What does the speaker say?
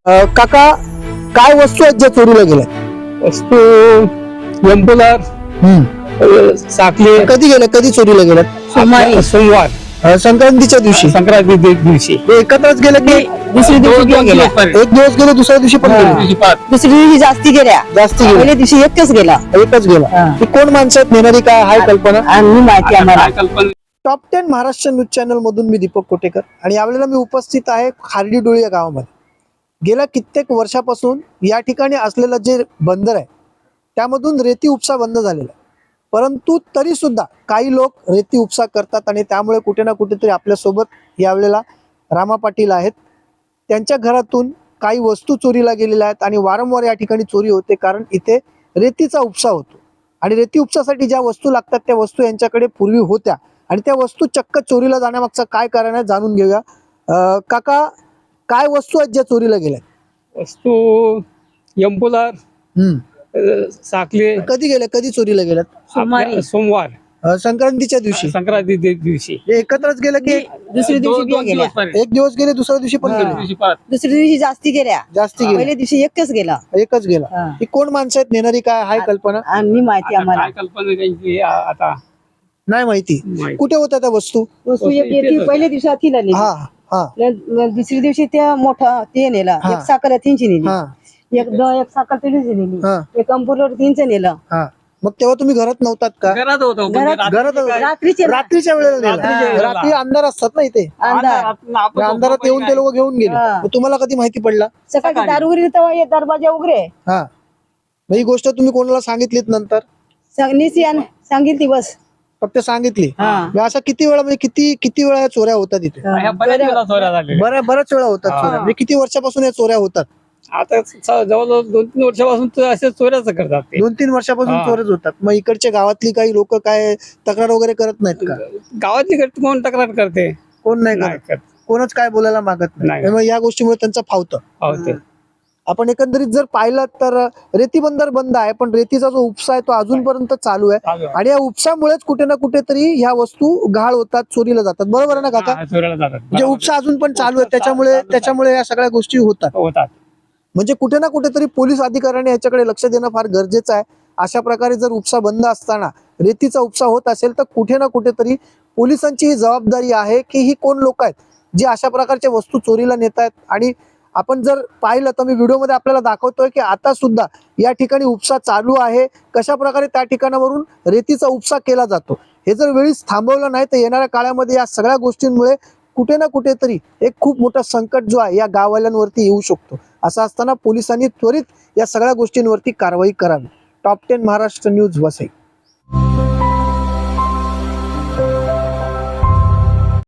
काका काय वस्तू आहेत ज्या चोरीला गेल्या? वस्तू एम्पुलर साखली कधी गेल्या, कधी चोरीला गेल्या? सोमवार संक्रांतीच्या दिवशी संक्रांती दिवशी हे एकत्रच गेले की दुसऱ्या दिवशी दोन गेल्या. एक दिवस गेले, दुसऱ्या दिवशी पण गेले? दिवशी पाच. दुसऱ्या दिवशी जास्ती गेल्या. जास्ती गेले, पहिल्या दिवशी एकच गेला. एकच गेला. हा. ही कोण माणसं आहेत, नेणारी काय हाय कल्पना? आणि माहिती आम्हाला काय कल्पना टॉप 10 महाराष्ट्र न्यूज चॅनल मधून मी दीपक कोटेकर आणि यावेळेला मी उपस्थित आहे खार्डीडोळी या गावामध्ये. गेल्या कित्येक वर्षापासून या ठिकाणी असलेलं जे बंदर आहे त्यामधून रेती उपसा बंद झालेला आहे, परंतु तरी सुद्धा काही लोक रेती उपसा करतात आणि त्यामुळे कुठे ना कुठेतरी आपल्यासोबत यावेळेला रामा पाटील आहेत. त्यांच्या घरातून काही वस्तू चोरीला गेलेल्या आहेत आणि वारंवार या ठिकाणी चोरी होते, कारण इथे रेतीचा उपसा होतो आणि रेती उपसासाठी ज्या वस्तू लागतात त्या वस्तू यांच्याकडे पूर्वी होत्या आणि त्या वस्तू चक्क चोरीला जाण्यामागचं काय कारण आहे जाणून घेऊया. काका काय वस्तू आहेत ज्या चोरीला गेल्या? वस्तू एम्पुलर साखली कधी गेल्या, कधी चोरीला गेल्यात? सोमवारी. सोमवार संक्रांतीच्या दिवशी संक्रांती दिवशी हे एकत्रच गेलं की दुसऱ्या दिवशी दोन गेल्या. दिवस पर्यंत. एक दिवस गेले, दुसऱ्या दिवशी पण गेले? दिवशी पाच. दुसऱ्या दिवशी जास्ती गेल्या. जास्ती गेले, पहिल्या दिवशी एकच गेला. एकच गेला. हा. ही कोण माणसं आहेत, नेणारी काय हाय कल्पना? आणि माहिती आता आम्हाला काय कल्पना त्यांची आता नाही माहिती. माहिती. कुठे होत्या त्या वस्तू? वस्तू एक येते पहिल्या दिवसात हिला नेली. हा हा दुसऱ्या दिवशी त्या मोठा ते नेला. हा. एक साखर तीनची नेली. हा एक साखर तीनची नेली. हा. एक अंपुलर तीनचं नेलं. हा. मग तेव्हा तुम्ही घरात नव्हतात का? घरात होतो पण घरात- रात्री घरात काय- रात्रीचे रात्रीच्या वेळेला नेलं. रात्रीच्या वेळेला. रात्री अंधार असतात ना इथे, अंधार आपण त्या अंधारात येऊन ते लोक घेऊन गेले. हा. मग तुम्हाला कधी माहिती पडला? सकाळी दारू उघडी तेव्हा हे दरवाजा उघडे. हा. मग ही गोष्ट तुम्ही कोणाला सांगितलीत नंतर? सांगितली बस. फक्त सांगितली? हा. मग असं किती वेळा, म्हणजे किती वेळा या चोऱ्या होतात इथे? ह्या बऱ्याच वेळा चोऱ्या झालेल्या. बऱ्याच वेळा होतात हा. चोऱ्या. म्हणजे किती वर्षापासून या चोऱ्या होतात? आता जवळजवळ 2-3 वर्षापासून तर अशा चोऱ्याच करतात ते 2-3 वर्षापासून हा. चोऱ्याच होतात. मग इकडच्या गावातली काही लोक काय तक्रार वगैरे करत नाहीत का? गावातली घट कोण तक्रार करते कोण नाही नाही करत, करत. कोणच काय बोलायला मागत नाही. नाही. मग या गोष्टीमुळे त्यांचं फावतं. हो ते. आपण एकंदरीत जर पाहिलं तर रेती बंदर बंद आहे, पण रेतीचा जो उपसा आहे तो अजूनपर्यंत चालू आहे चालू आहे. आणि या उपसामुळेच कुठे ना कुठेतरी ह्या वस्तू घाळ होतात, चोरीला जातात. बरोबर आहे ना काका? हा, चोऱ्याला जातात. म्हणजे उपसा अजून पण चालू आहे, त्याच्यामुळे या सगळ्या गोष्टी होतात. होतात. म्हणजे कुठे ना कुठेतरी पोलीस अधिकाऱ्यांनी याच्याकडे लक्ष देणं फार गरजेचं आहे. अशा प्रकारे जर उपसा बंद असताना रेतीचा उपसा होत असेल तर कुठे ना कुठेतरी पोलिसांची ही जबाबदारी आहे की ही कोण लोक आहेत जे अशा प्रकारच्या वस्तू चोरीला नेत आहेत. आणि आपण जर पाहिलं तर मी व्हिडिओमध्ये आपल्याला दाखवतोय की आता सुद्धा या ठिकाणी उपसा चालू आहे. कशा प्रकारे त्या ठिकाणावरून रेतीचा उपसा केला जातो हे जर वेळीच थांबवलं नाही तर येणाऱ्या काळामध्ये या सगळ्या गोष्टींमुळे कुठे ना कुठेतरी एक खूप मोठा संकट जो आहे या गाववाल्यांवरती येऊ शकतो. असं असताना पोलिसांनी त्वरित या सगळ्या गोष्टींवरती कारवाई करावी. Top 10 Maharashtra news Vasai.